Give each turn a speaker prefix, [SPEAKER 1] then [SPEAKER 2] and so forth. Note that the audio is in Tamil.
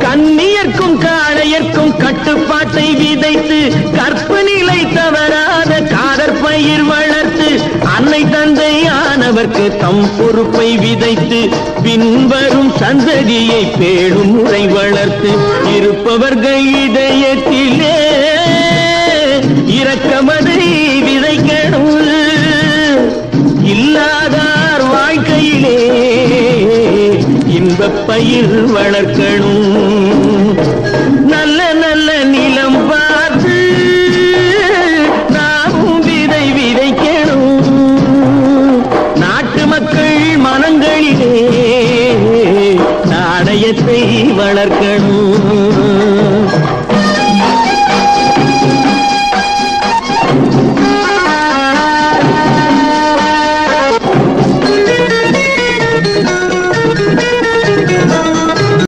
[SPEAKER 1] கண்ணியர்க்கும் காளையர்க்கும் கட்டுப்பாட்டை விதைத்து கற்பு நிலை தவறாத காதற் பயிர் வளர்த்து அன்னை தந்தையானவர்க்கு தம் பொறுப்பை விதைத்து பின்வரும் சந்ததியை பேணும் முறை வளர்த்து இருப்பவர்கள் இதயத்திலே இரக்கமதை விதைக்கணும், இல்லாதார் வாழ்க்கையிலே இன்பப் பயிர் வளர்க்கணும். நல்ல நல்ல நிலம் பார்த்து நாமும் விதை விதைக்கணும். நாட்டு மக்கள் மனங்களிலே நாணயத்தை வளர்க்கணும்.